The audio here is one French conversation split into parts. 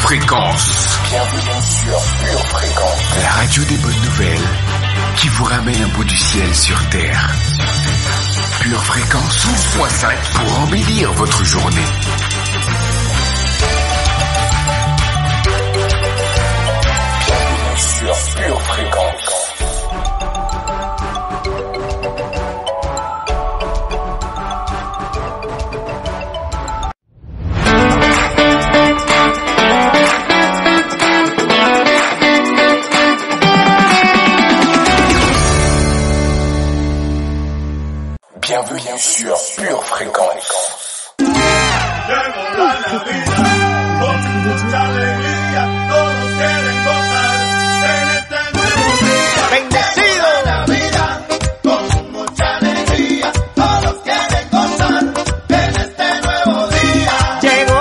Fréquence. Bienvenue sur Pure Fréquence. La radio des bonnes nouvelles qui vous ramène un bout du ciel sur Terre. Pure Fréquence 12.5 pour embellir votre journée. Bienvenue sur Pure Fréquence. Bienvenue sur Pure Fréquence. Bendecido Navidad, con mucha alegría, todos quieren gozar en este nuevo día. Llegó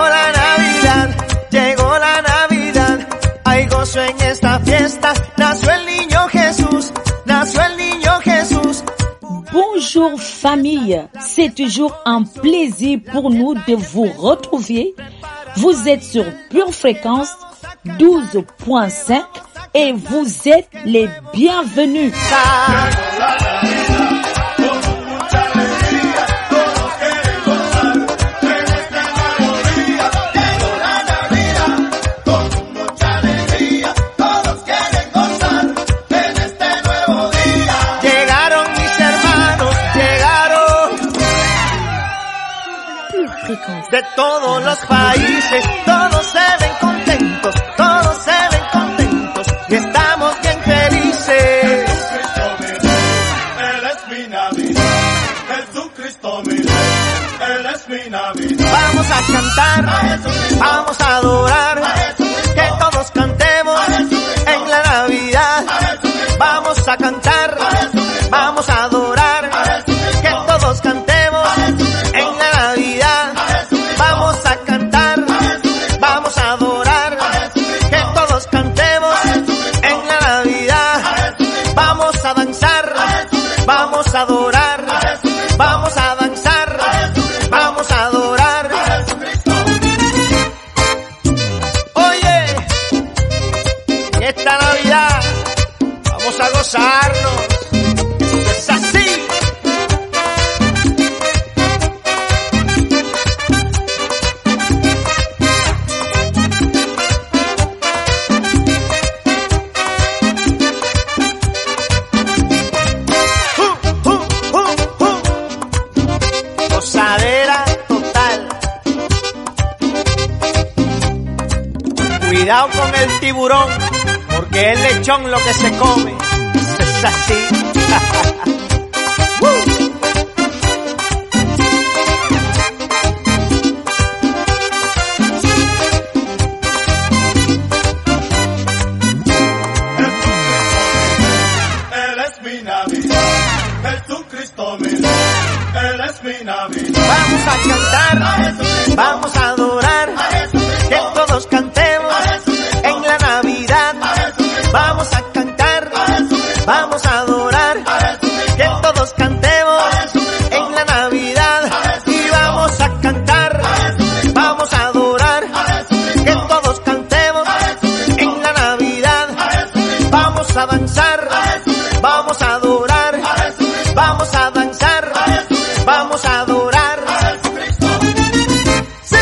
la Navidad, hay gozo en esta fiesta, nació el niño Jesús, Bonjour famille, c'est toujours un plaisir pour nous de vous retrouver. Vous êtes sur Pure Fréquence 12.5 et vous êtes les bienvenus. De todos los países, todos se ven contentos, y estamos bien felices. Él es mi Navidad, Jesucristo mi Rey, Él es mi Navidad. Vamos a cantar, vamos a adorar, que todos cantemos en la Navidad. Vamos a cantar, vamos a adorar, que todos cantemos en la Navidad. Vamos a cantar, vamos a adorar, que todos cantemos en la Navidad. Vamos a danzar, vamos a adorar, vamos a danzar, vamos a adorar. Oye, en esta Navidad vamos a gozarnos. Es así. Gozadera total. Cuidado con el tiburón, porque es lechón lo que se come. Es así. Él es mi Navidad, Jesucristo mi Rey, Él es mi Navidad. Vamos a cantar, vamos a adorar, que todos cantemos en la Navidad. Vamos a cantar, vamos a adorar, que todos cantemos en la Navidad. Y vamos a cantar, vamos a adorar, que todos cantemos en la Navidad. Vamos a danzar, vamos a adorar, vamos a danzar, vamos a adorar. Sí.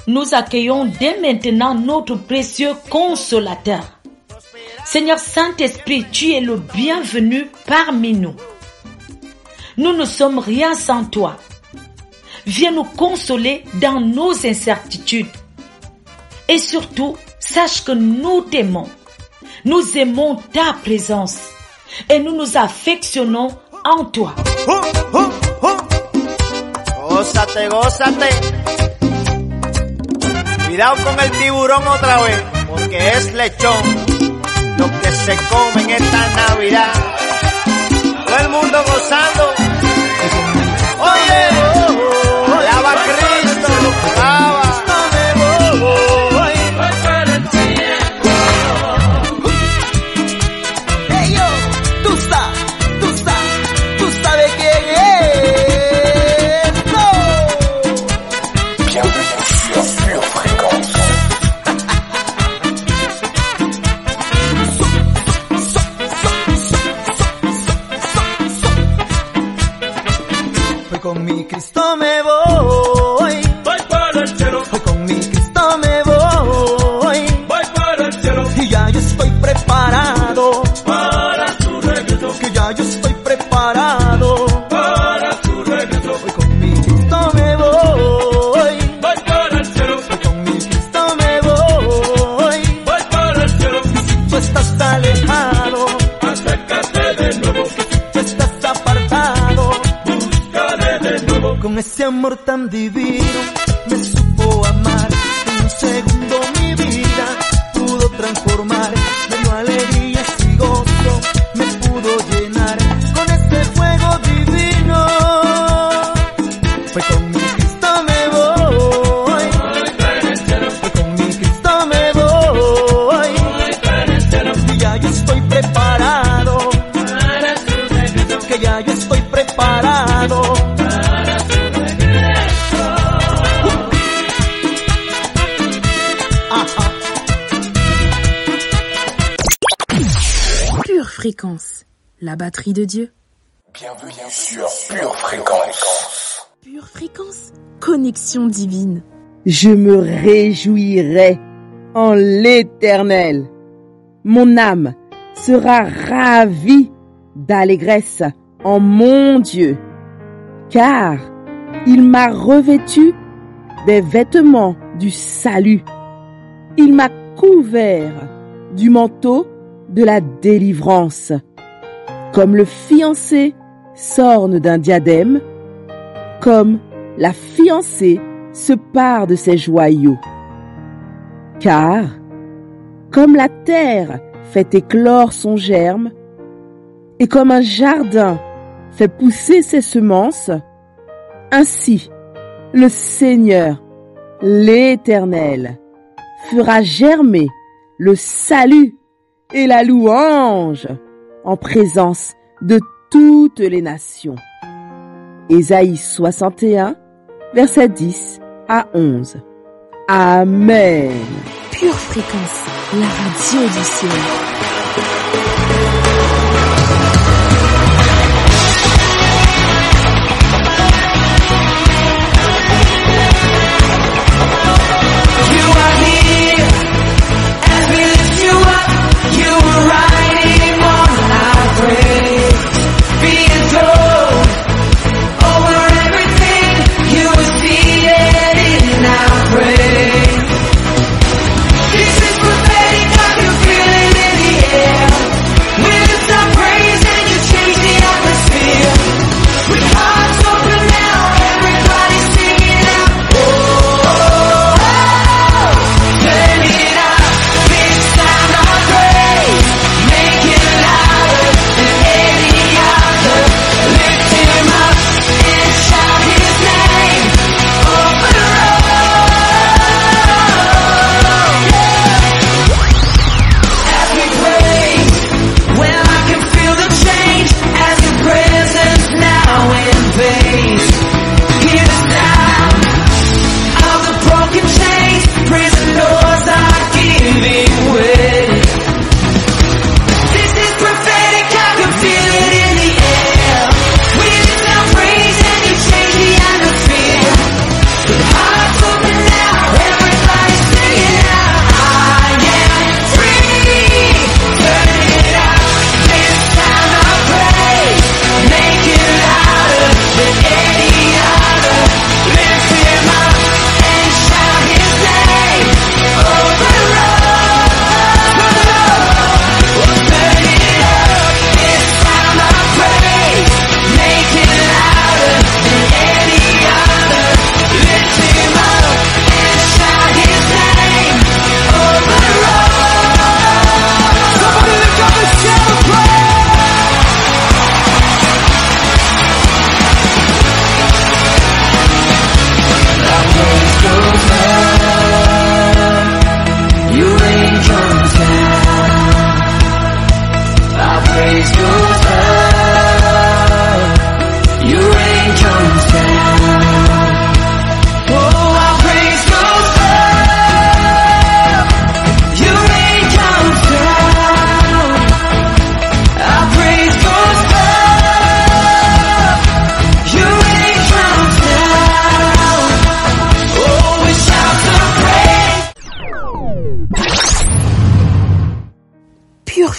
Nous accueillons dès maintenant notre précieux consolateur. Seigneur Saint-Esprit, tu es le bienvenu parmi nous. Nous ne sommes rien sans toi. Viens nous consoler dans nos incertitudes. Et surtout, sache que nous t'aimons. Nous aimons ta présence. Et nous nous affectionnons en toi. Gózate, gózate. Cuidado con el tiburón otra vez, porque es lechón lo que se come en esta Navidad. Todo el mundo gozando. Oye, alaba a Cristo, alaba. Hey yo, tú sabes quién es. No. Bienvenue sur Pure Fréquence. amor tan divino me supo amar. En un segundo mi vida pudo transformar. Me dio alegrías y gozo, me pudo llenar con este fuego divino. Fue con mi Cristo me voy. Fue con mi Cristo me voy. Y ya yo estoy preparado. Que ya yo estoy preparado. Pure Fréquence, la batterie de Dieu. Bienvenue sur Pure Fréquence. Pure Fréquence, connexion divine. Je me réjouirai en l'Éternel. Mon âme sera ravie d'allégresse en mon Dieu, car il m'a revêtu des vêtements du salut. Il m'a couvert du manteau de la délivrance. Comme le fiancé s'orne d'un diadème, comme la fiancée se pare de ses joyaux. Car, comme la terre fait éclore son germe, et comme un jardin fait pousser ses semences, ainsi le Seigneur, l'Éternel, fera germer le salut et la louange en présence de toutes les nations. Ésaïe 61, versets 10 à 11. Amen. Pure Fréquence, la radio du ciel.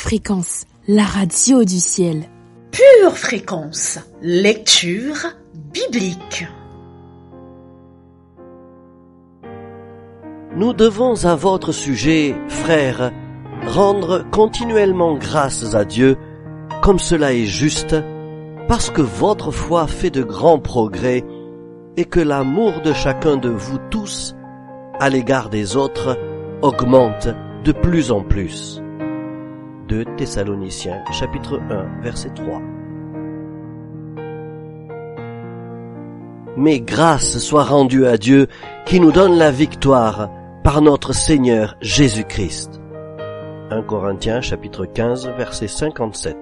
Fréquence, la radio du ciel. Pure Fréquence, lecture biblique. Nous devons à votre sujet, frères, rendre continuellement grâces à Dieu, comme cela est juste, parce que votre foi fait de grands progrès, et que l'amour de chacun de vous tous à l'égard des autres augmente de plus en plus. 2 Thessaloniciens, chapitre 1, verset 3. Mais grâce soit rendue à Dieu qui nous donne la victoire par notre Seigneur Jésus-Christ. 1 Corinthiens, chapitre 15, verset 57.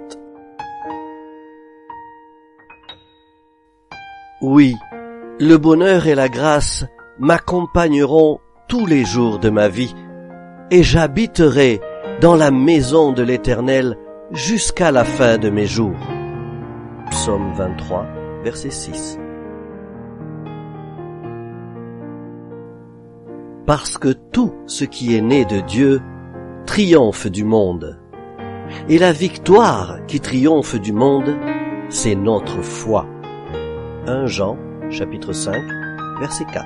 Oui, le bonheur et la grâce m'accompagneront tous les jours de ma vie, et j'habiterai dans la maison de l'Éternel jusqu'à la fin de mes jours. Psaume 23, verset 6. Parce que tout ce qui est né de Dieu triomphe du monde, et la victoire qui triomphe du monde, c'est notre foi. 1 Jean, chapitre 5, verset 4.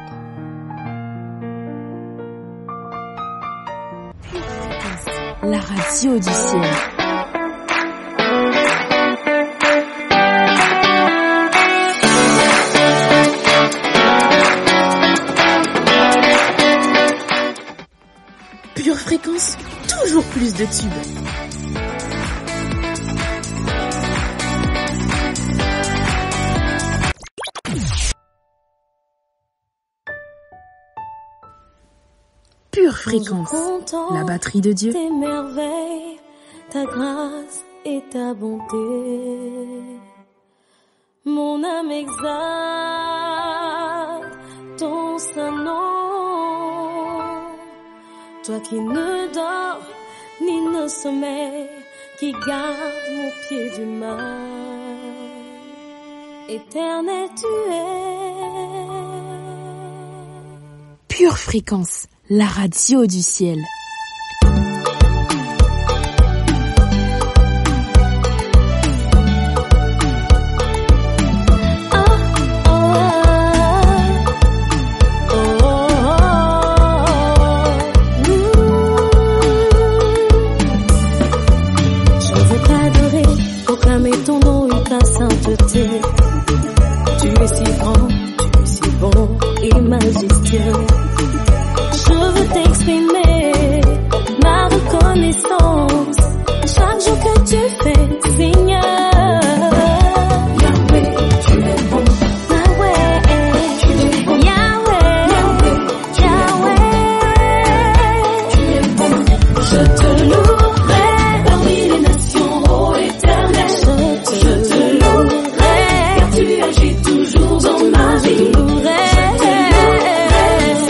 La radio du ciel. Pure fréquence, toujours plus de tubes. Pure fréquence, la batterie de Dieu. Tes merveilles, ta grâce et ta bonté. Mon âme exalte ton saint nom. Toi qui ne dors ni ne sommeille, qui garde mon pied du mal. Éternel tu es. Pure fréquence, la radio du ciel. Ton nom et ta sainteté. Tu es si grand, tu es si bon et majestueux. Je veux t'exprimer ma reconnaissance chaque jour que tu fais, Seigneur. Yahweh, tu es bon. Yahweh, tu es bon. Yahweh, tu es bon. Je te louerai parmi les nations, ô Éternel. Tu agis toujours dans ma vie. Je te louerai,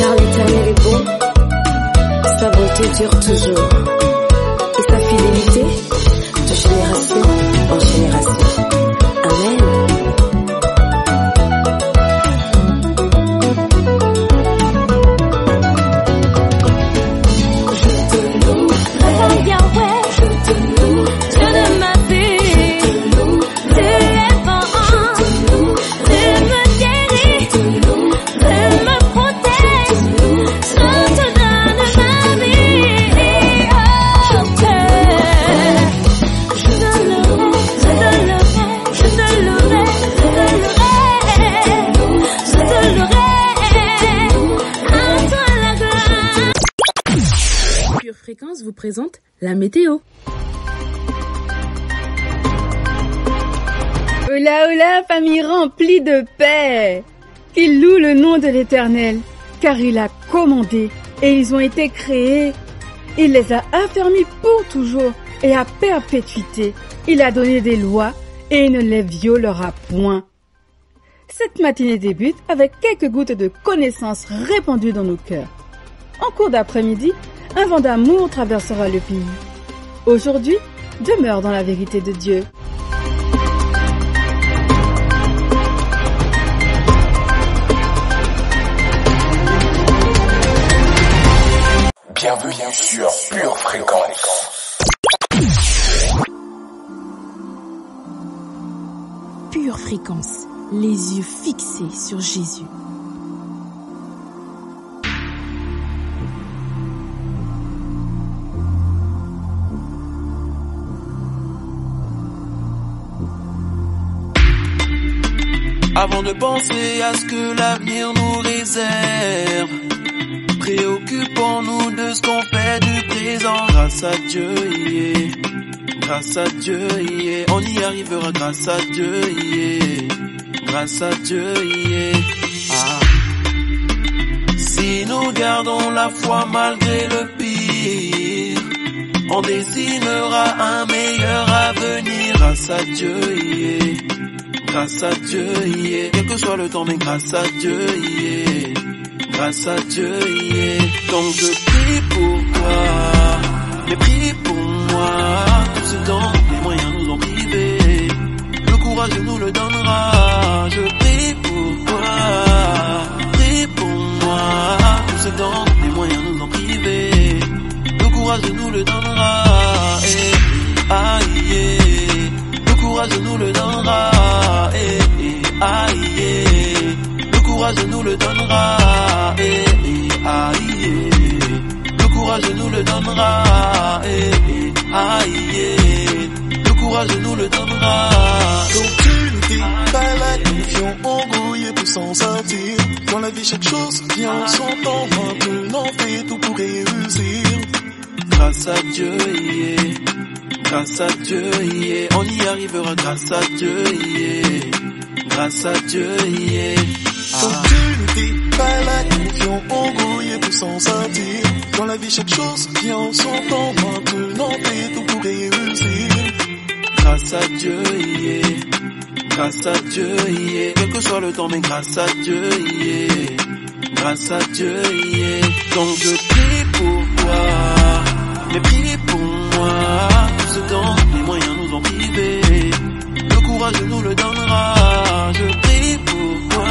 car l'Éternel est bon, sa bonté dure toujours, et sa fidélité de génération en génération. Amen. Fréquence vous présente la météo. Hola, hola, famille remplie de paix, qui loue le nom de l'Éternel, car il a commandé et ils ont été créés. Il les a affermis pour toujours et à perpétuité. Il a donné des lois et il ne les violera point. Cette matinée débute avec quelques gouttes de connaissances répandues dans nos cœurs. En cours d'après-midi, un vent d'amour traversera le pays. Aujourd'hui, demeure dans la vérité de Dieu. Bienvenue sur Pure Fréquence. Pure Fréquence, les yeux fixés sur Jésus. Avant de penser à ce que l'avenir nous réserve, préoccupons-nous de ce qu'on fait du présent. Grâce à Dieu, yeah. Grâce à Dieu, yeah. On y arrivera grâce à Dieu, yeah. Grâce à Dieu, yeah. Ah. Si nous gardons la foi malgré le pire, on dessinera un meilleur avenir. Grâce à Dieu, yeah. Grâce à Dieu, yeah. Quel que soit le temps, mais grâce à Dieu, yeah. Grâce à Dieu, yeah. Donc je prie pour toi, mais prie pour moi. Tout ce dont les moyens nous ont privés, le courage nous le donnera. Je prie pour toi, prie pour moi. Tout ce dont les moyens nous ont privés, le courage nous le donnera. Aïe, le courage nous le donnera. Aïe, le courage nous le donnera. Aïe, le courage nous le donnera. Aïe, le courage nous le donnera. Donc tu nous dis pas la confiance, embrouillé pour s'en sortir. Dans la vie chaque chose vient en son temps, maintenant fais tout pour réussir. Grâce à Dieu, yeah. Grâce à Dieu, yeah. On y arrivera grâce à Dieu, yeah. Grâce à Dieu, yeah. Donc tu nous dis pas la confiance, embrouillé pour s'en sortir. Dans la vie chaque chose vient en son temps, maintenant fais tout pour réussir. Grâce à Dieu, yeah. Grâce à Dieu, yeah. Quel que soit le temps, mais grâce à Dieu, yeah. Grâce à Dieu, yeah. Donc je prie pour toi, mais prie pour moi. Tout ce dont les moyens nous ont privés, le courage nous le donnera. Je prie pour toi,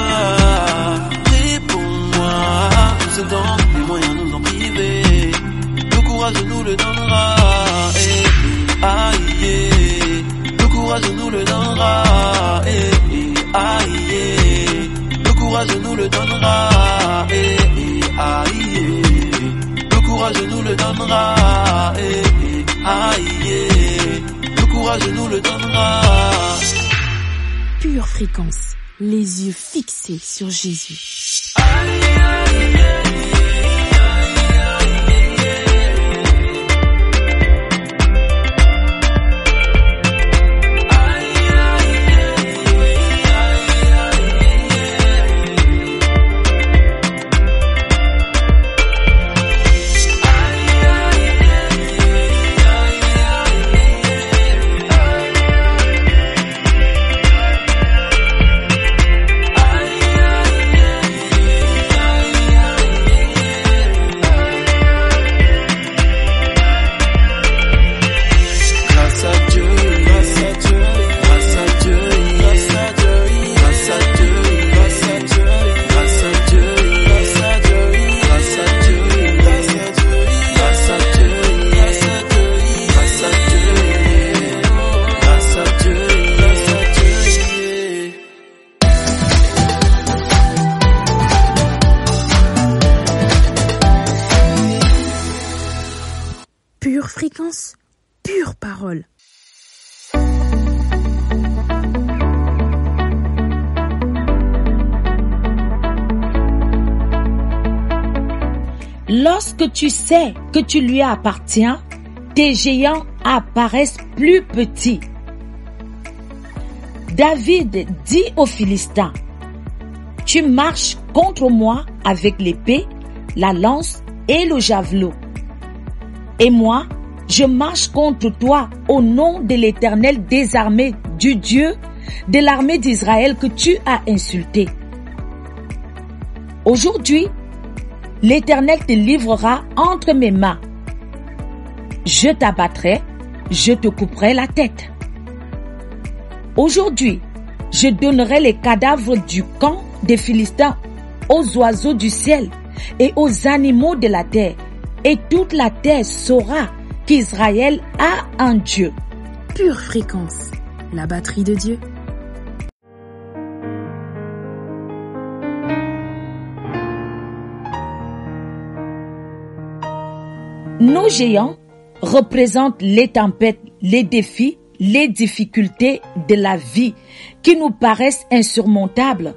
prie pour moi. Tout ce dont les moyens nous ont privés, le courage nous le donnera. Aïe, le courage nous le donnera. Aïe, le courage nous le donnera. Aïe, le courage nous le donnera. Aïe, le courage nous le donnera. Pure Fréquence, les yeux fixés sur Jésus. Pure fréquence, pure parole. Lorsque tu sais que tu lui appartiens, tes géants apparaissent plus petits. David dit aux Philistins, « Tu marches contre moi avec l'épée, la lance et le javelot. Et moi, je marche contre toi au nom de l'Éternel des armées, du Dieu de l'armée d'Israël que tu as insulté. Aujourd'hui, l'Éternel te livrera entre mes mains. Je t'abattrai, je te couperai la tête. Aujourd'hui, je donnerai les cadavres du camp des Philistins aux oiseaux du ciel et aux animaux de la terre, et toute la terre saura qu'Israël a un Dieu. » Pure fréquence, la batterie de Dieu. Nos géants représentent les tempêtes, les défis, les difficultés de la vie qui nous paraissent insurmontables.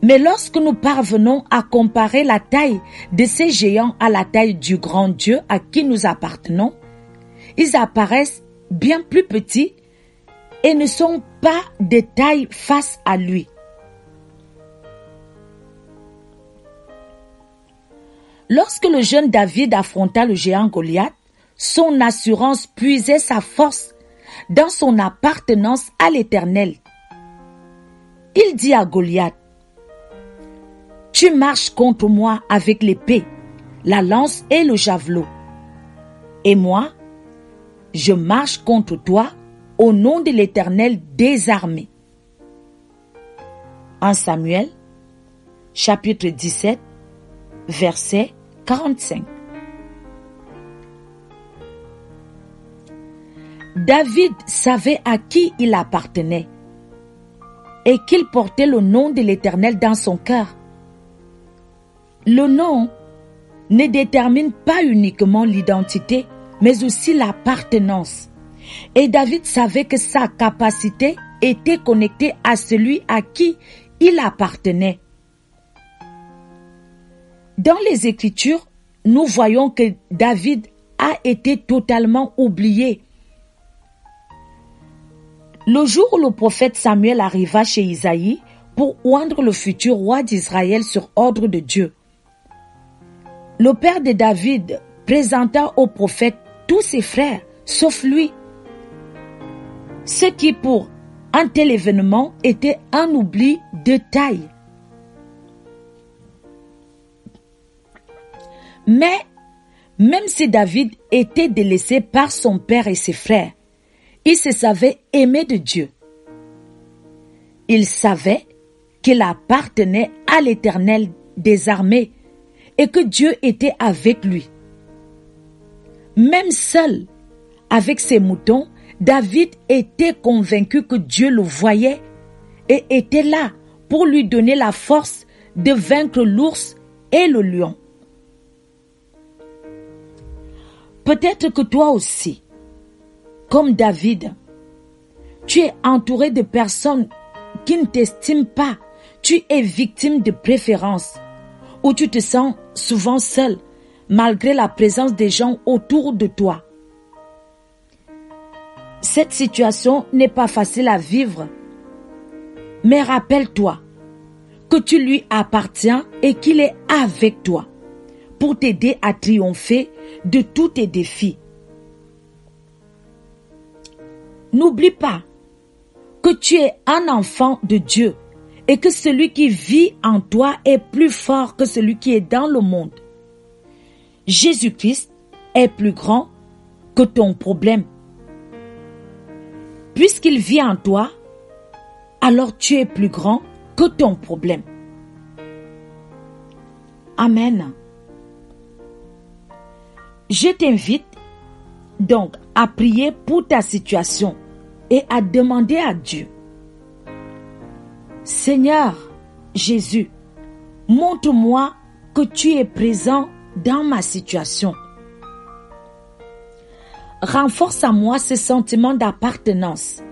Mais lorsque nous parvenons à comparer la taille de ces géants à la taille du grand Dieu à qui nous appartenons, ils apparaissent bien plus petits et ne sont pas de taille face à lui. Lorsque le jeune David affronta le géant Goliath, son assurance puisait sa force dans son appartenance à l'Éternel. Il dit à Goliath, « Tu marches contre moi avec l'épée, la lance et le javelot. Et moi, je marche contre toi au nom de l'Éternel des armées. » 1 Samuel, chapitre 17, verset 45. David savait à qui il appartenait et qu'il portait le nom de l'Éternel dans son cœur. Le nom ne détermine pas uniquement l'identité, mais aussi l'appartenance. Et David savait que sa capacité était connectée à celui à qui il appartenait. Dans les Écritures, nous voyons que David a été totalement oublié. Le jour où le prophète Samuel arriva chez Isaïe pour oindre le futur roi d'Israël sur ordre de Dieu, le père de David présenta au prophète tous ses frères, sauf lui, ce qui pour un tel événement était un oubli de taille. Mais, même si David était délaissé par son père et ses frères, il se savait aimé de Dieu. Il savait qu'il appartenait à l'Éternel des armées et que Dieu était avec lui. Même seul, avec ses moutons, David était convaincu que Dieu le voyait et était là pour lui donner la force de vaincre l'ours et le lion. Peut-être que toi aussi, comme David, tu es entouré de personnes qui ne t'estiment pas. Tu es victime de préférences ou tu te sens souvent seul malgré la présence des gens autour de toi. Cette situation n'est pas facile à vivre, mais rappelle-toi que tu lui appartiens et qu'il est avec toi pour t'aider à triompher de tous tes défis. N'oublie pas que tu es un enfant de Dieu et que celui qui vit en toi est plus fort que celui qui est dans le monde. Jésus-Christ est plus grand que ton problème. Puisqu'il vit en toi, alors tu es plus grand que ton problème. Amen. Je t'invite donc à prier pour ta situation et à demander à Dieu: Seigneur Jésus, montre-moi que tu es présent dans ma situation. renforce en moi ce sentiment d'appartenance.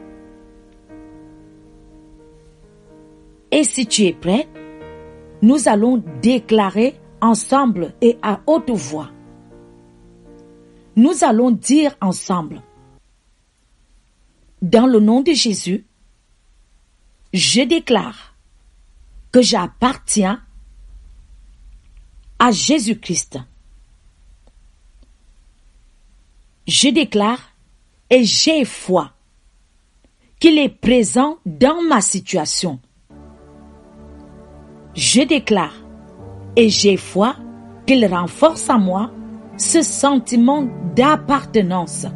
Et si tu es prêt, nous allons déclarer ensemble et à haute voix. Nous allons dire ensemble, dans le nom de Jésus, je déclare que j'appartiens à Jésus-Christ. Je déclare et j'ai foi qu'il est présent dans ma situation. Je déclare et j'ai foi qu'il renforce en moi ce sentiment d'appartenance.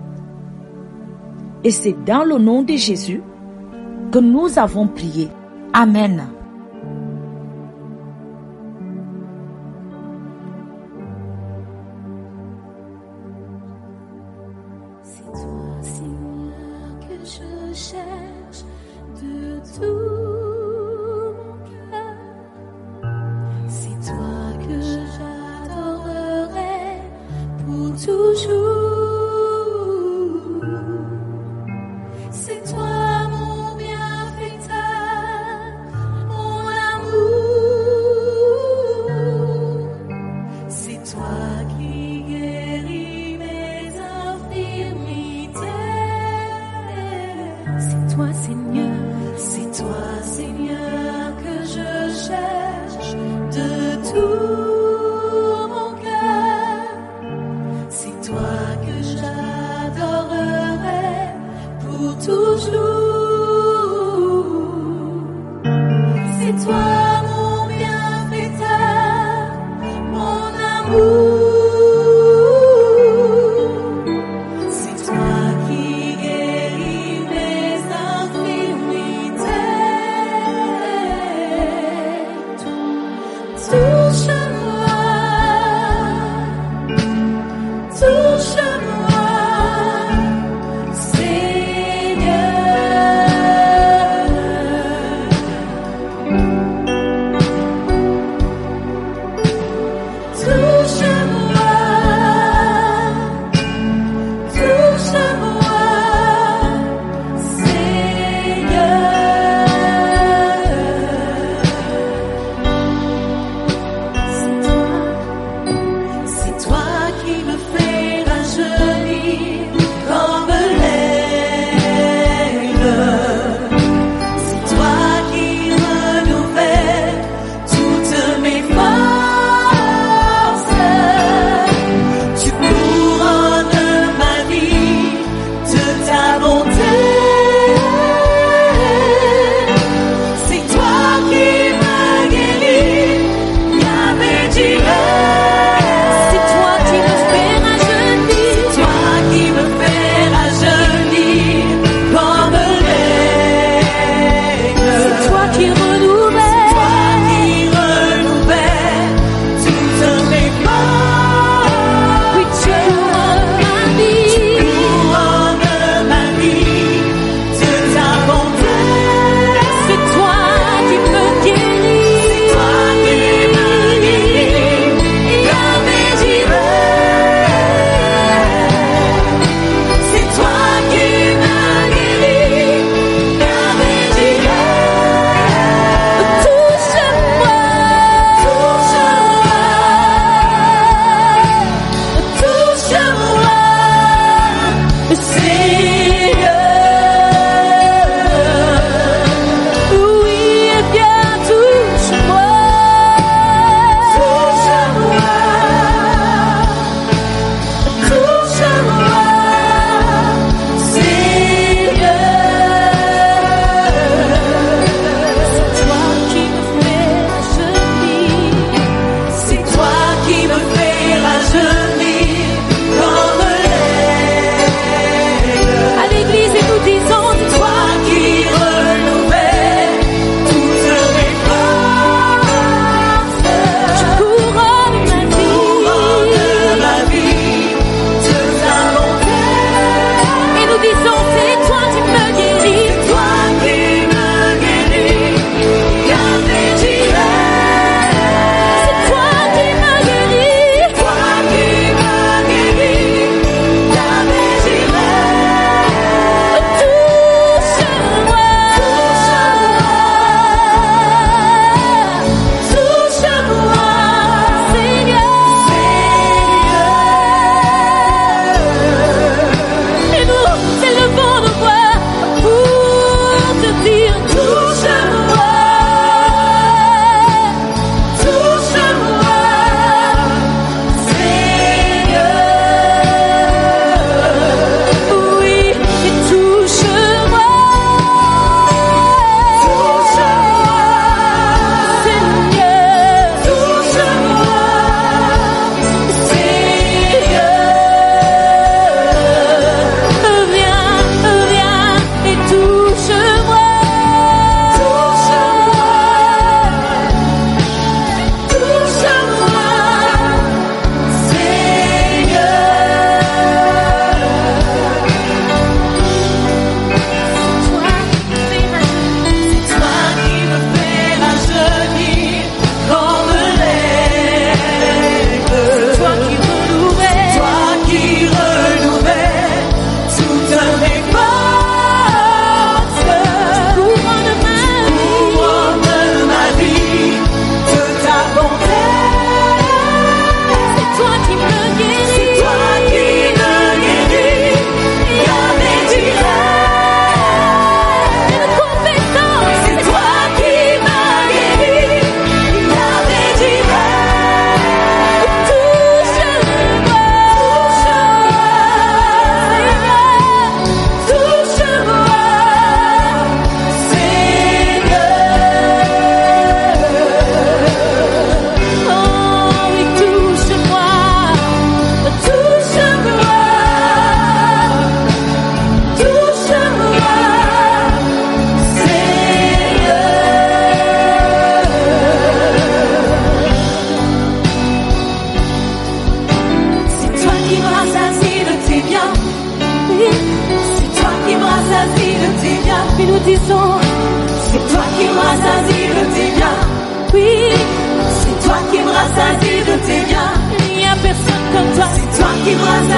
Et c'est dans le nom de Jésus que nous avons prié. Amen. C'est toi, Seigneur, que je cherche de tout mon cœur. C'est toi que j'adorerai pour toujours. C'est toi mon bienfaiteur, mon amour. C'est toi qui guéris mes infirmités. C'est toi, Seigneur, c'est toi,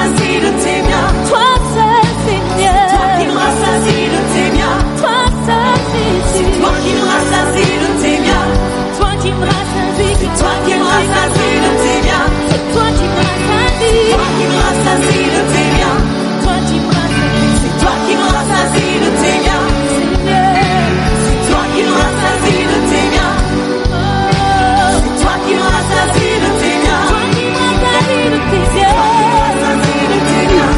rassasie de tes biens. Toi seul, Seigneur. C'est toi qui me rassasie de tes biens. Toi seul, Jésus. C'est toi qui me rassasie de tes biens. Toi qui me rassasie. C'est toi qui me rassasie de tes biens. C'est toi qui me rassasie. Toi qui me rassasie de tes biens. Toi qui me rassasie. C'est toi qui me rassasie de tes biens. C'est toi qui me rassasie de tes biens. C'est toi qui me rassasie de tes biens. Toi qui me rassasie de tes biens.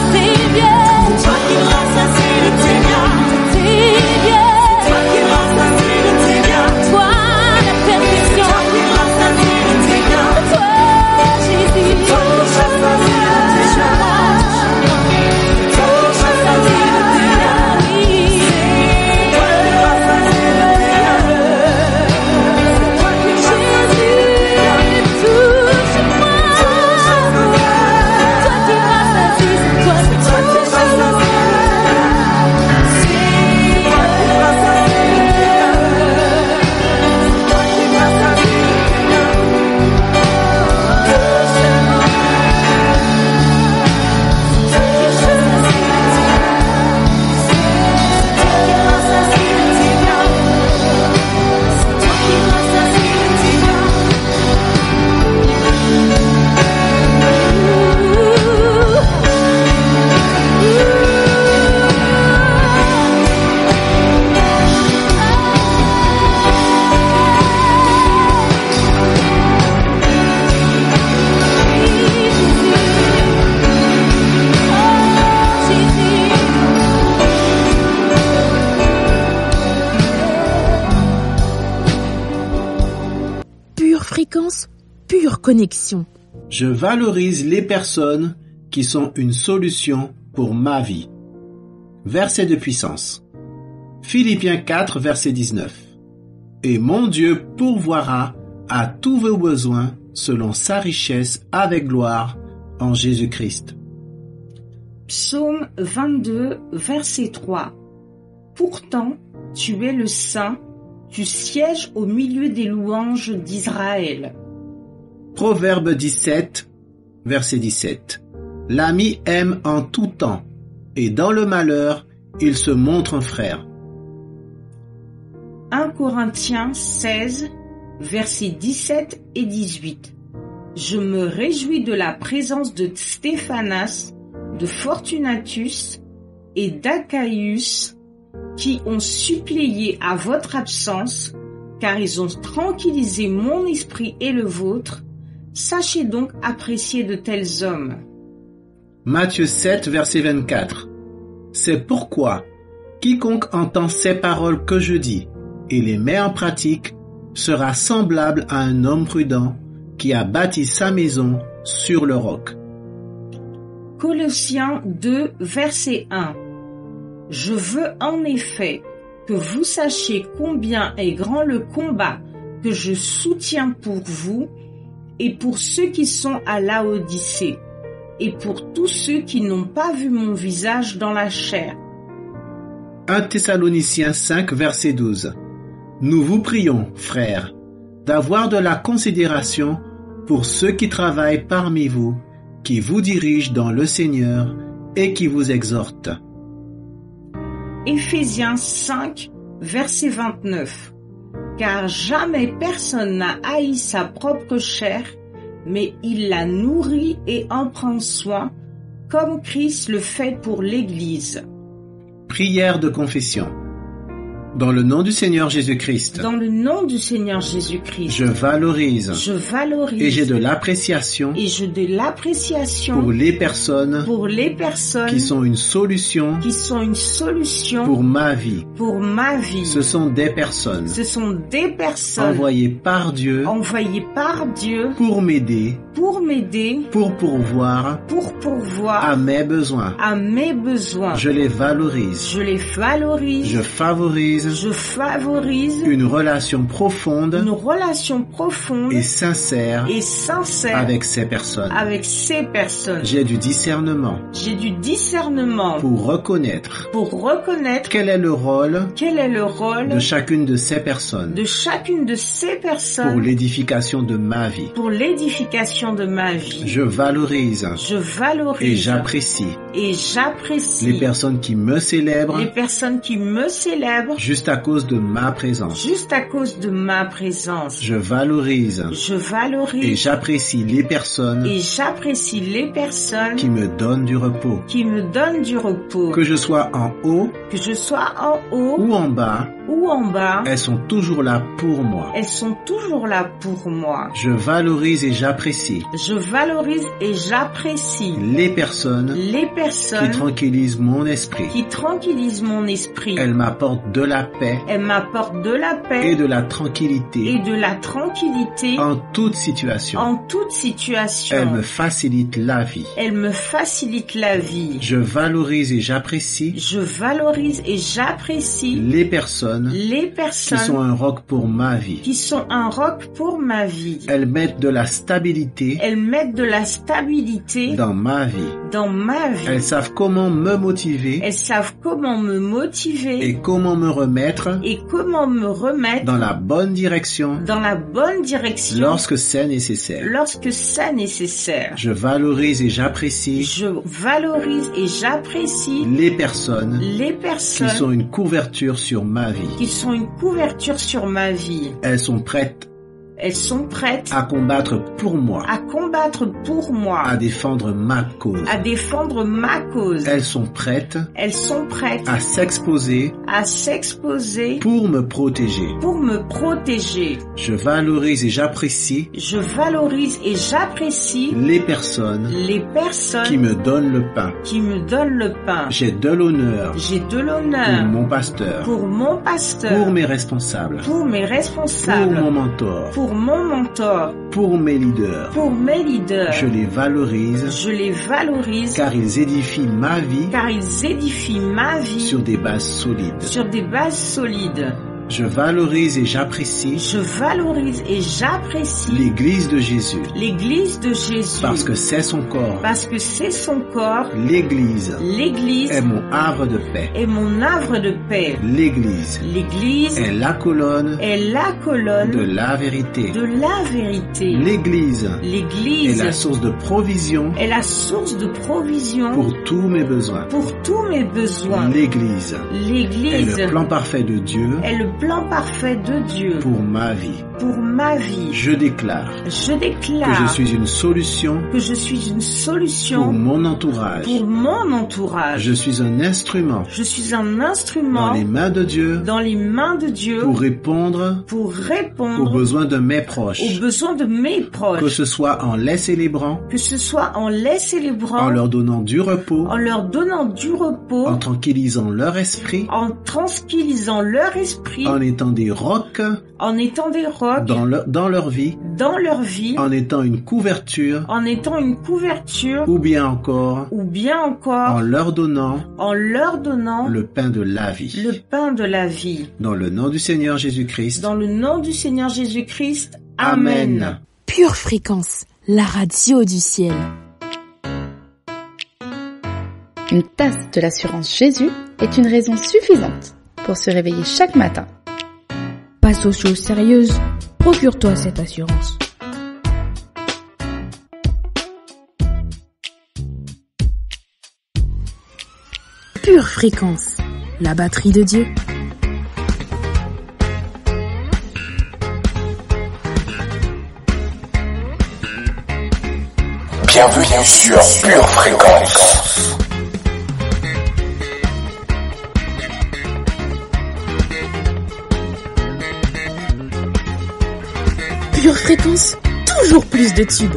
C'est bien. C'est toi qui me rassasie de tes biens. C'est bien. C'est toi qui me rassasie de tes biens. Toi la perfection. C'est toi qui me rassasie de tes biens. Toi Jésus. C'est toi qui me rassasie de tes biens. C'est toi qui me rassasie de tes biens. C'est toi qui me rassasie de tes biens. C'est toi qui me rassasie de tes biens. Touche-moi. C'est toi qui me rassasie. C'est toi qui me rassasie. Pure fréquence, pure connexion. Je valorise les personnes qui sont une solution pour ma vie. Verset de puissance. Philippiens 4, verset 19. Et mon Dieu pourvoira à tous vos besoins selon sa richesse avec gloire en Jésus-Christ. Psaume 22, verset 3. Pourtant, tu es le Saint, tu sièges au milieu des louanges d'Israël. Proverbe 17, verset 17. L'ami aime en tout temps, et dans le malheur, il se montre un frère. 1 Corinthiens 16, versets 17 et 18. Je me réjouis de la présence de Stéphanas, de Fortunatus et d'Achaïus, qui ont suppléé à votre absence, car ils ont tranquillisé mon esprit et le vôtre. Sachez donc apprécier de tels hommes. Matthieu 7, verset 24. C'est pourquoi quiconque entend ces paroles que je dis et les met en pratique sera semblable à un homme prudent qui a bâti sa maison sur le roc. Colossiens 2, verset 1. Je veux en effet que vous sachiez combien est grand le combat que je soutiens pour vous et pour ceux qui sont à Laodicée, et pour tous ceux qui n'ont pas vu mon visage dans la chair. 1 Thessaloniciens 5, verset 12. Nous vous prions, frères, d'avoir de la considération pour ceux qui travaillent parmi vous, qui vous dirigent dans le Seigneur et qui vous exhortent. Éphésiens 5, verset 29. Car jamais personne n'a haï sa propre chair, mais il la nourrit et en prend soin, comme Christ le fait pour l'Église. Prière de confession. Dans le nom du Seigneur Jésus-Christ. Dans le nom du Seigneur Jésus-Christ. Je valorise. Je valorise. Et j'ai de l'appréciation. Et j'ai de l'appréciation. Pour les personnes. Pour les personnes. Qui sont une solution. Qui sont une solution. Pour ma vie. Pour ma vie. Ce sont des personnes. Ce sont des personnes. Envoyées par Dieu. Envoyées par Dieu. Pour m'aider. Pour m'aider. Pour pourvoir. Pour pourvoir. À mes besoins. À mes besoins. Je les valorise. Je les valorise. Je favorise. une relation profonde et sincère avec ces personnes. J'ai du discernement pour reconnaître quel est le rôle de chacune de ces personnes pour l'édification de ma vie. Je valorise et j'apprécie les personnes qui me célèbrent juste à cause de ma présence. Je valorise et j'apprécie les personnes qui me donnent du repos. Que je sois en haut ou en bas, elles sont toujours là pour moi. Je valorise et j'apprécie les personnes qui tranquillisent mon esprit. Elles m'apportent de la paix et de la tranquillité en toute situation. Elles me facilitent la vie. Je valorise et j'apprécie les personnes qui sont un roc pour ma vie. Elles mettent de la stabilité dans ma vie. Elles savent comment me motiver et comment me remettre dans la bonne direction lorsque c'est nécessaire. Je valorise et j'apprécie les personnes qui sont une couverture sur ma vie. Elles sont prêtes à combattre pour moi, à défendre ma cause. Elles sont prêtes à s'exposer pour me protéger. Je valorise et j'apprécie les personnes qui me donnent le pain. J'ai de l'honneur pour mon pasteur, pour mes responsables, pour mon mentor, pour mes leaders. Je les valorise car ils édifient ma vie sur des bases solides. Je valorise et j'apprécie l'Église de Jésus. Parce que c'est son corps. L'Église est mon havre de paix. L'Église est la colonne de la vérité. L'Église est la source de provision pour tous mes besoins. L'Église est le plan parfait de Dieu pour ma vie. Je déclare que je suis une solution pour mon entourage. Je suis un instrument dans les mains de Dieu pour répondre aux besoins de mes proches. Que ce soit en les célébrant, en leur donnant du repos, en tranquillisant leur esprit, en étant des rocs dans leur vie, en étant une couverture, ou bien encore en leur donnant le pain de la vie. Dans le nom du Seigneur Jésus-Christ. Amen. Pure Fréquence, la radio du ciel. Une tasse de l'assurance Jésus est une raison suffisante pour se réveiller chaque matin. Passe aux choses sérieuses, procure-toi cette assurance. Pure Fréquence, la batterie de Dieu. Bienvenue sur Pure Fréquence. Pure Fréquence, toujours plus de tubes.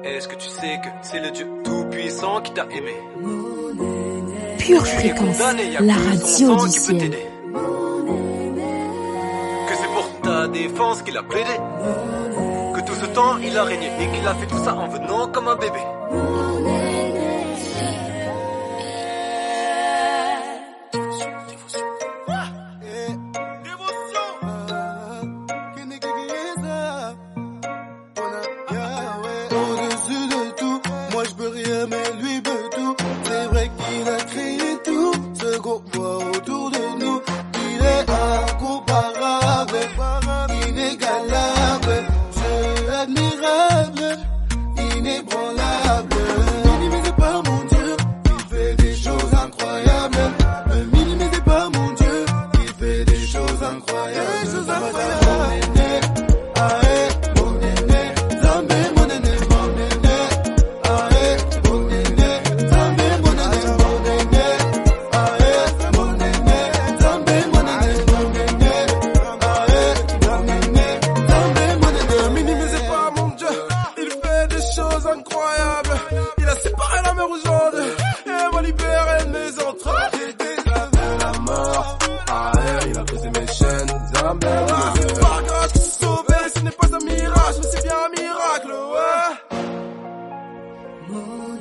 Est-ce que tu sais sais que c'est le Dieu tout-puissant qui t'a aimé. Pure Fréquence, la radio du ciel. Que c'est pour ta défense qu'il a plaidé. Que tout ce temps il a régné et qu'il a fait tout ça en venant comme un bébé.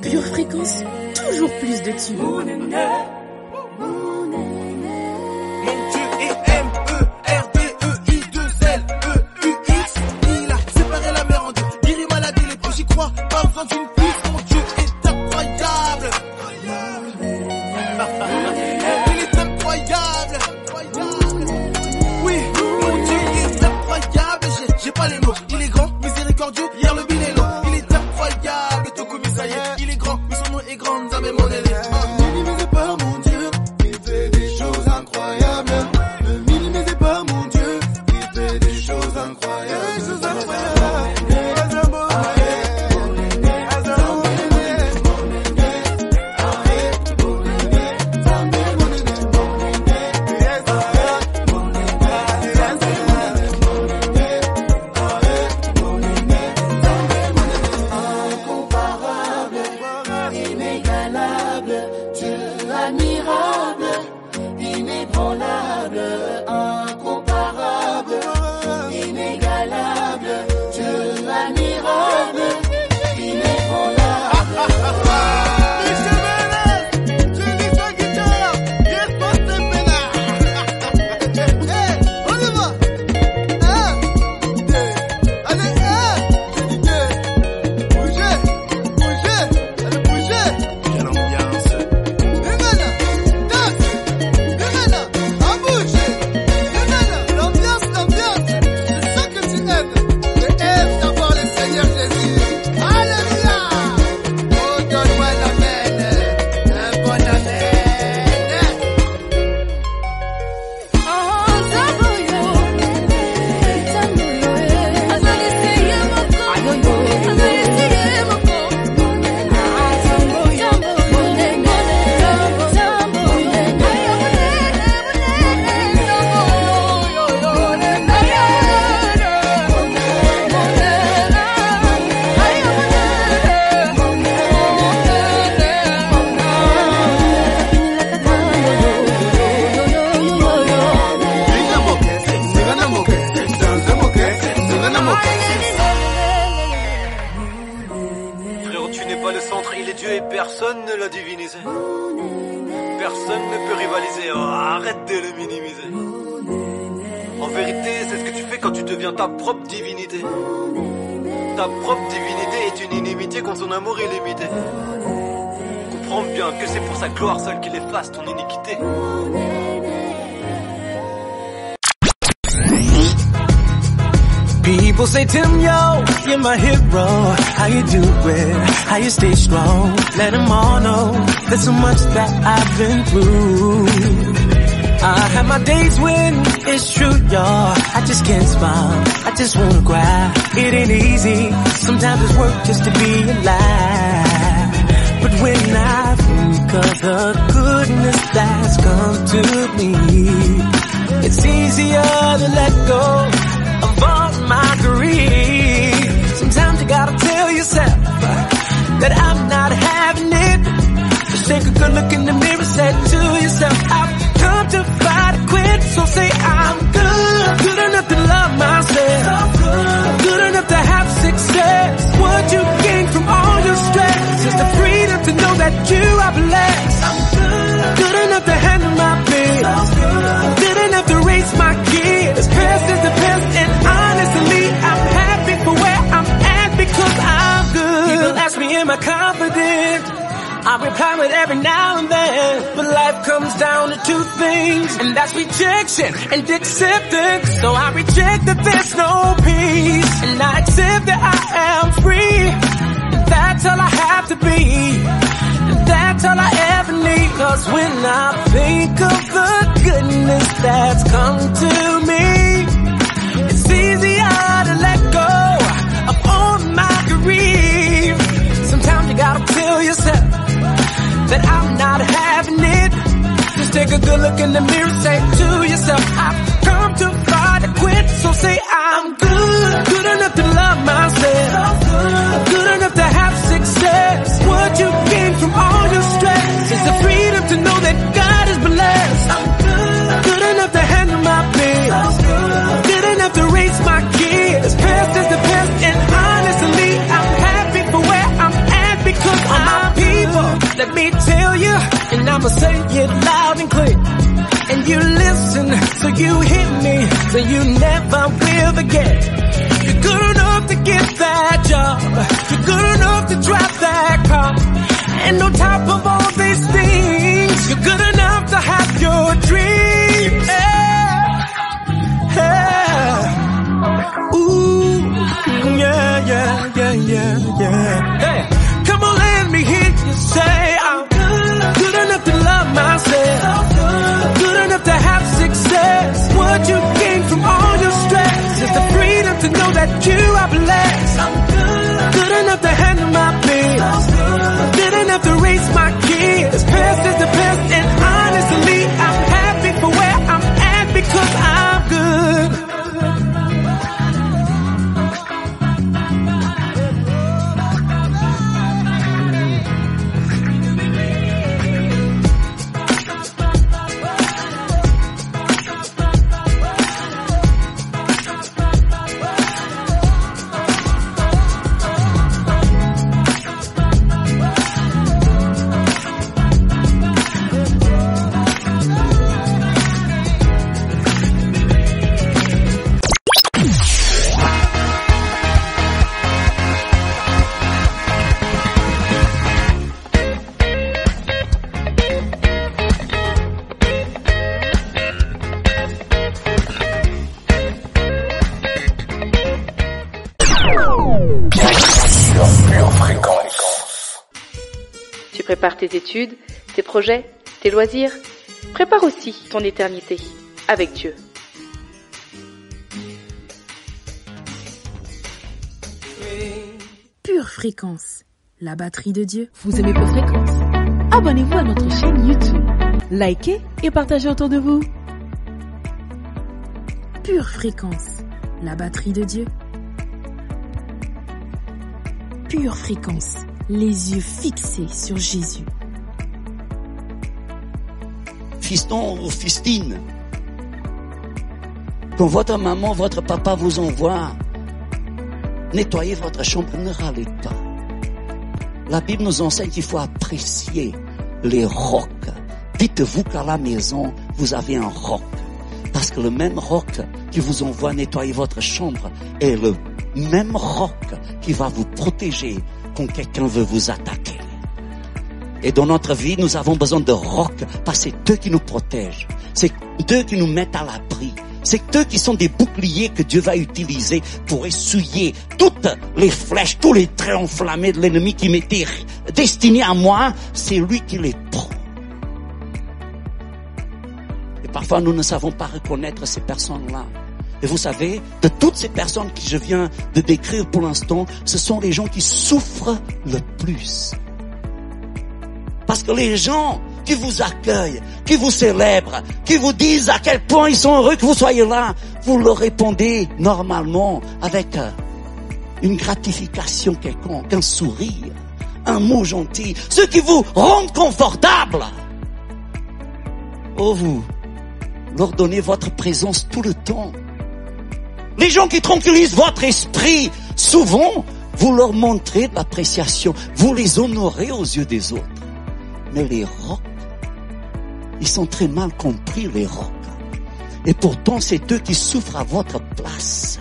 Pure Fréquence, toujours plus de tubes. Mon Dieu est M-E-R-D-E-I-2-L-E-U-X. Il a séparé la mer en deux, guéri maladie, les proches y croient, pas besoin d'une puce. Mon Dieu est incroyable. Il est incroyable. Oui, mon Dieu est incroyable. J'ai pas les mots. Il est grand, miséricordieux, hier le bilan est long. Il est incroyable, tout comme ça y est. Il est grand, mais son nom est grand, ça même mon élève. Minimisez pas mon Dieu, il fait des choses incroyables. Ne minimisez pas mon Dieu, il fait des choses incroyables. Des choses incroyables. Personne ne l'a divinisé. Personne ne peut rivaliser. Oh, arrête de le minimiser. En vérité, c'est ce que tu fais quand tu deviens ta propre divinité. Ta propre divinité est une inimitié contre son amour illimité. Comprends bien que c'est pour sa gloire seule qu'il efface ton iniquité. People say, Tim, yo, you're my hero. How you do it? How you stay strong? Let them all know there's so much that I've been through. I have my days when it's true, y'all. I just can't smile. I just wanna cry. It ain't easy. Sometimes it's work just to be alive. But when I think of the goodness that's come to me, it's easier to let go of all my grief. Sometimes you gotta tell yourself look in the mirror, say to yourself, I've come to fight, quit, so say I'm good. Good enough to love myself. Good enough to have success. What you gain from all your stress is the freedom to know that you are blessed. I'm good enough to handle my bills. Good enough to raise my kids. Past is the past, and honestly, I'm happy for where I'm at because I'm good. People ask me, am I confident? I reply with every now and then, but life comes down to two things, and that's rejection and acceptance. So I reject that there's no peace, and I accept that I am free. And that's all I have to be, and that's all I ever need. Cause when I think of the goodness that's come to me, it's easier to let go of all my grief. Sometimes you gotta tell yourself that I'm not having it. Just take a good look in the mirror, say to yourself, I've come too far to quit, so say I'm good. Good enough to love myself. Good enough to have success. What you gain from all your stress is the freedom to know that God is blessed. I'm good enough to handle my bills. Good enough to raise my kids. Past is the past, and honestly, I'm happy for where I'm at because I'm people. Let me tell you, and I'ma say it loud and clear. And you listen, so you hear me, so you never will forget. You're good enough to get that job. You're good enough to drive that car. And on top of all these things, you're good enough to have your dreams. Yeah. Yeah. Ooh, yeah, yeah, yeah, yeah, yeah. Hey, come on, let me hear you say I'm good enough to love myself. Good enough to have success. What you gain from all your stress is the freedom to know that you are blessed. I'm good enough to handle my bills. Good enough to raise my kids. Past is the past, and honestly, I'm happy for where I'm at because I'm good. Prépare tes études, tes projets, tes loisirs. Prépare aussi ton éternité avec Dieu. Pure Fréquence, la batterie de Dieu. Vous aimez Pure Fréquence? Abonnez-vous à notre chaîne YouTube. Likez et partagez autour de vous. Pure Fréquence, la batterie de Dieu. Pure Fréquence, les yeux fixés sur Jésus. Fiston ou fistine, quand votre maman, votre papa vous envoie nettoyer votre chambre, ne râlez pas. La Bible nous enseigne qu'il faut apprécier les rocs. Dites-vous qu'à la maison, vous avez un roc. Parce que le même roc qui vous envoie nettoyer votre chambre est le même roc qui va vous protéger quand quelqu'un veut vous attaquer. Et dans notre vie, nous avons besoin de rocs parce que c'est eux qui nous protègent. C'est eux qui nous mettent à l'abri. C'est eux qui sont des boucliers que Dieu va utiliser pour essuyer toutes les flèches, tous les traits enflammés de l'ennemi qui m'étaient destinés à moi. C'est lui qui les prend. Et parfois, nous ne savons pas reconnaître ces personnes-là. Et vous savez, de toutes ces personnes que je viens de décrire pour l'instant, ce sont les gens qui souffrent le plus. Parce que les gens qui vous accueillent, qui vous célèbrent, qui vous disent à quel point ils sont heureux que vous soyez là, vous leur répondez normalement avec une gratification quelconque, un sourire, un mot gentil, ceux qui vous rendent confortable. Oh, vous leur donnez votre présence tout le temps. Les gens qui tranquillisent votre esprit, souvent, vous leur montrez de l'appréciation, vous les honorez aux yeux des autres. Mais les rocs, ils sont très mal compris, les rocs. Et pourtant, c'est eux qui souffrent à votre place.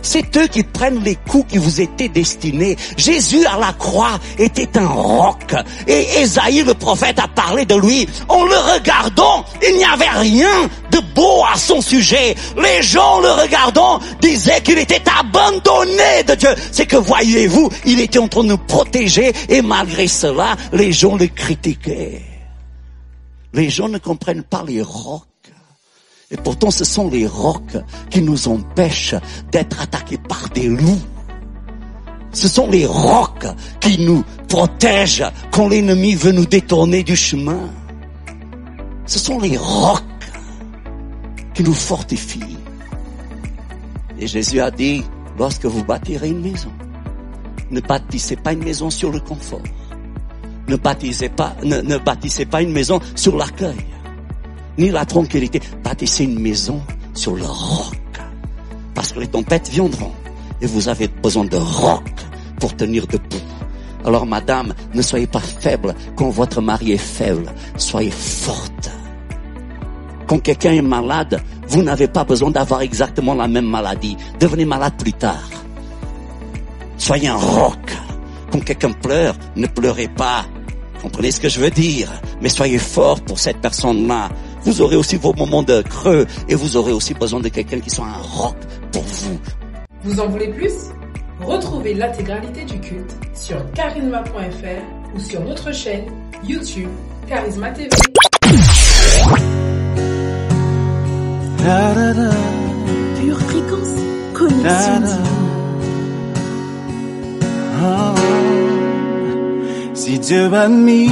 C'est eux qui prennent les coups qui vous étaient destinés. Jésus à la croix était un roc. Et Ésaïe le prophète a parlé de lui. En le regardant, il n'y avait rien de beau à son sujet. Les gens le regardant disaient qu'il était abandonné de Dieu. C'est que voyez-vous, il était en train de nous protéger et malgré cela, les gens le critiquaient. Les gens ne comprennent pas les rocs. Et pourtant, ce sont les rocs qui nous empêchent d'être attaqués par des loups. Ce sont les rocs qui nous protègent quand l'ennemi veut nous détourner du chemin. Ce sont les rocs qui nous fortifient. Et Jésus a dit, lorsque vous bâtirez une maison, ne bâtissez pas une maison sur le confort. Ne bâtissez pas une maison sur l'accueil. Ni la tranquillité, bâtissez une maison sur le roc. Parce que les tempêtes viendront. Et vous avez besoin de roc pour tenir debout. Alors madame, ne soyez pas faible quand votre mari est faible. Soyez forte. Quand quelqu'un est malade, vous n'avez pas besoin d'avoir exactement la même maladie. Devenez malade plus tard. Soyez un roc. Quand quelqu'un pleure, ne pleurez pas. Comprenez ce que je veux dire? Mais soyez fort pour cette personne-là. Vous aurez aussi vos moments de creux et vous aurez aussi besoin de quelqu'un qui soit un roc pour vous. Vous en voulez plus? Retrouvez l'intégralité du culte sur charisma.fr ou sur notre chaîne YouTube Charisma TV. Pure fréquence, connexion. Si Dieu a mis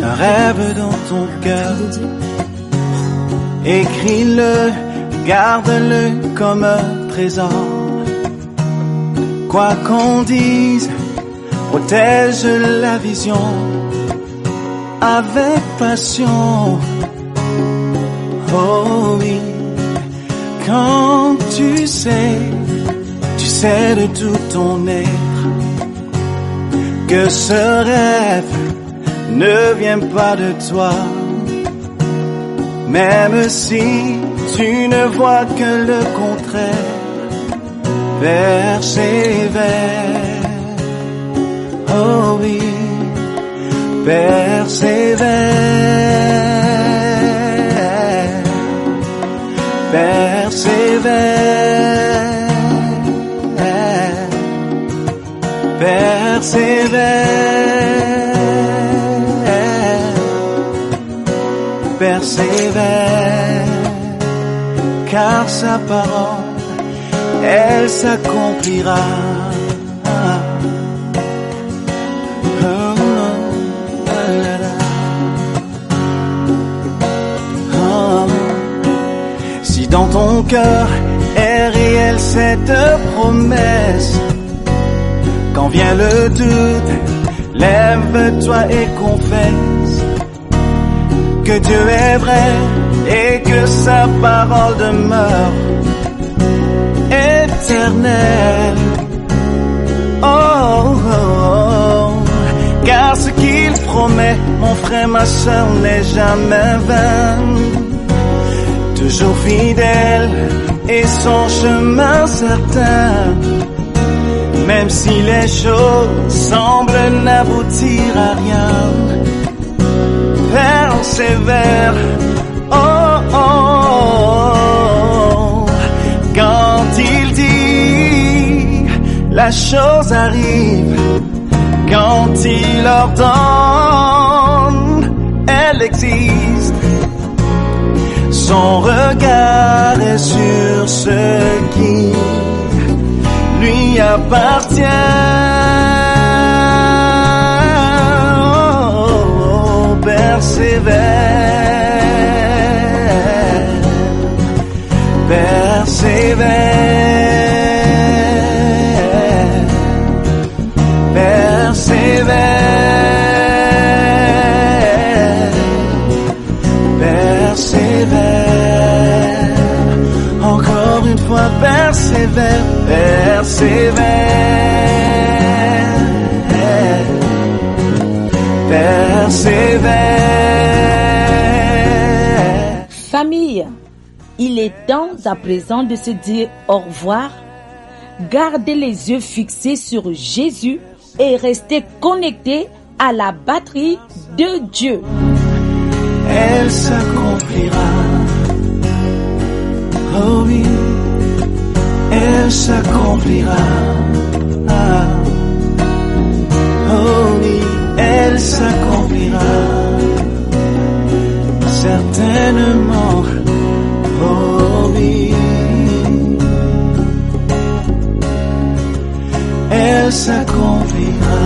un rêve dans ton cœur, écris-le, garde-le comme un trésor. Quoi qu'on dise, protège la vision avec passion. Oh oui, quand tu sais de tout ton être que ce rêve ne vient pas de toi. Même si tu ne vois que le contraire, persévère. Oh oui, persévère. Persévère. Persévère, persévère, car sa parole, elle s'accomplira. Si dans ton cœur est réelle cette promesse, quand vient le doute, lève-toi et confesse que Dieu est vrai et que sa parole demeure éternelle. Oh, oh, oh, car ce qu'il promet, mon frère, ma soeur, n'est jamais vain. Toujours fidèle et son chemin certain. Même si les choses semblent n'aboutir à rien, persévère. Oh, oh, oh. Quand il dit, la chose arrive. Quand il ordonne, elle existe. Son regard est sur ce qui lui appartient. Oh, oh, persévère, persévère, persévère. persévère, persévère, persévère. Famille, il est temps à présent de se dire au revoir. Gardez les yeux fixés sur Jésus et restez connectés à la batterie de Dieu. Elle s'accomplira. Oh oui, elle s'accomplira. Oh oui, elle s'accomplira. Certainement. Oh oui, elle s'accomplira.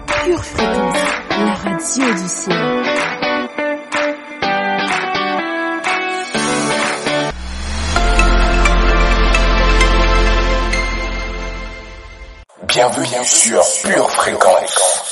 Pure Fréquence, la radio du ciel. Bienvenue sur Pure Fréquence.